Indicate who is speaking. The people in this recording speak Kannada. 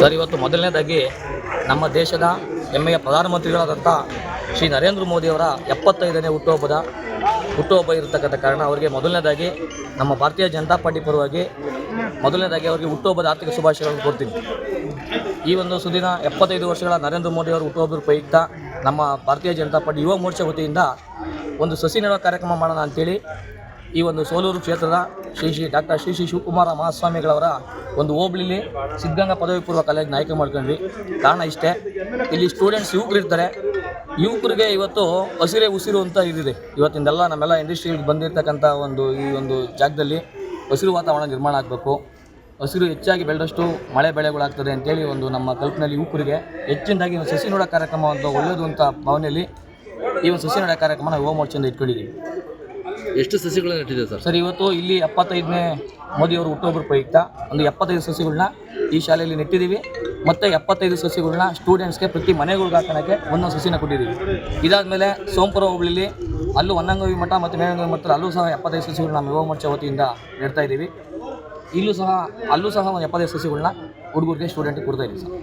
Speaker 1: ಸರ್, ಇವತ್ತು ಮೊದಲನೇದಾಗಿ ನಮ್ಮ ದೇಶದ ಹೆಮ್ಮೆಯ ಪ್ರಧಾನಮಂತ್ರಿಗಳಾದಂಥ ಶ್ರೀ ನರೇಂದ್ರ ಮೋದಿಯವರ 75ನೇ ಹುಟ್ಟುಹಬ್ಬ ಇರತಕ್ಕಂಥ ಕಾರಣ ಅವರಿಗೆ ಮೊದಲನೇದಾಗಿ ನಮ್ಮ ಭಾರತೀಯ ಜನತಾ ಪಾರ್ಟಿ ಪರವಾಗಿ ಅವರಿಗೆ ಹುಟ್ಟುಹಬ್ಬದ ಆರ್ಥಿಕ ಶುಭಾಶಯಗಳನ್ನು ಕೊಡ್ತೀನಿ. ಈ ಒಂದು ಸುದಿನ 75 ವರ್ಷಗಳ ನರೇಂದ್ರ ಮೋದಿಯವರ ಹುಟ್ಟುಹಬ್ಬದ ಪ್ರಯುಕ್ತ ನಮ್ಮ ಭಾರತೀಯ ಜನತಾ ಪಾರ್ಟಿ ಯುವ ಮೋರ್ಚಾ ವತಿಯಿಂದ ಒಂದು ಸಸಿ ನೆಡುವ ಕಾರ್ಯಕ್ರಮ ಮಾಡೋಣ ಅಂಥೇಳಿ ಈ ಒಂದು ಸೋಲೂರು ಕ್ಷೇತ್ರದ ಡಾಕ್ಟರ್ ಶ್ರೀ ಶಿವಕುಮಾರ ಮಹಾಸ್ವಾಮಿಗಳವರ ಒಂದು ಹೋಬಳಿಲಿ ಸಿದ್ಧಗಂಗಾ ಪದವಿ ಪೂರ್ವ ಕಾಲೇಜ್ ಆಯ್ಕೆ ಮಾಡ್ಕೊಂಡ್ವಿ. ಕಾರಣ ಇಷ್ಟೇ, ಇಲ್ಲಿ ಸ್ಟೂಡೆಂಟ್ಸ್ ಯುವಕರು ಇರ್ತಾರೆ. ಯುವಕರಿಗೆ ಇವತ್ತು ಹಸಿರೇ ಉಸಿರು ಅಂತ ಇದಿದೆ. ಇವತ್ತಿಂದೆಲ್ಲ ನಮ್ಮೆಲ್ಲ ಇಂಡಸ್ಟ್ರಿಗೆ ಬಂದಿರತಕ್ಕಂಥ ಈ ಒಂದು ಜಾಗದಲ್ಲಿ ಹಸಿರು ವಾತಾವರಣ ನಿರ್ಮಾಣ ಆಗಬೇಕು. ಹಸಿರು ಹೆಚ್ಚಾಗಿ ಬೆಳೆದಷ್ಟು ಮಳೆ ಬೆಳೆಗಳಾಗ್ತದೆ ಅಂತೇಳಿ ನಮ್ಮ ಕಲ್ಪನೆಯಲ್ಲಿ ಯುವಕರಿಗೆ ಹೆಚ್ಚಿನದಾಗಿ ಸಸಿ ನೋಡೋ ಕಾರ್ಯಕ್ರಮ ಅಂತ ಒಳ್ಳೆಯದು ಅಂತ ಭಾವನೆಯಲ್ಲಿ ಈ ಒಂದು ಸಸಿ ನೋಡೋ ಕಾರ್ಯಕ್ರಮನ ಯುವ ಮೋರ್ಚಾದಿಂದ ಇಟ್ಕೊಂಡಿದ್ದೀವಿ.
Speaker 2: ಎಷ್ಟು ಸಸಿಗಳನ್ನ ನೆಟ್ಟಿದೆ
Speaker 1: ಸರ್? ಇವತ್ತು ಇಲ್ಲಿ 75ನೇ ಮೋದಿಯವರು ಹುಟ್ಟುಹಬ್ಬದ ಪ್ರಯುಕ್ತ ಒಂದು 75 ಸಸಿಗಳನ್ನ ಈ ಶಾಲೆಯಲ್ಲಿ ನೆಟ್ಟಿದ್ದೀವಿ. ಮತ್ತು 75 ಸಸಿಗಳನ್ನ ಸ್ಟೂಡೆಂಟ್ಸ್ಗೆ ಪ್ರತಿ ಮನೆಗಳಿಗೆ ಹಾಕೋಕ್ಕೆ ಒಂದೊಂದು ಸಸಿನ ಕೊಟ್ಟಿದ್ದೀವಿ. ಇದಾದಮೇಲೆ ಸೋಂಪುರ ಹೋಬಳಿಲಿ ಅಲ್ಲೂ ಹೊನ್ನಂಗವಿ ಮಠ ಮತ್ತು ಮೇಲಂಗವಿ ಮಠ ಅಲ್ಲೂ ಸಹ 75 ಸಸಿಗಳನ್ನ ನಮ್ಮ ಯುವ ಮೋರ್ಚಾ ವತಿಯಿಂದ ನೆಡ್ತಾ ಇದ್ದೀವಿ. ಅಲ್ಲೂ ಸಹ ಒಂದು 75 ಸಸಿಗಳನ್ನ ಹುಡುಗರಿಗೆ ಸ್ಟೂಡೆಂಟಿಗೆ ಕೊಡ್ತಾ ಇದ್ದೀವಿ ಸರ್.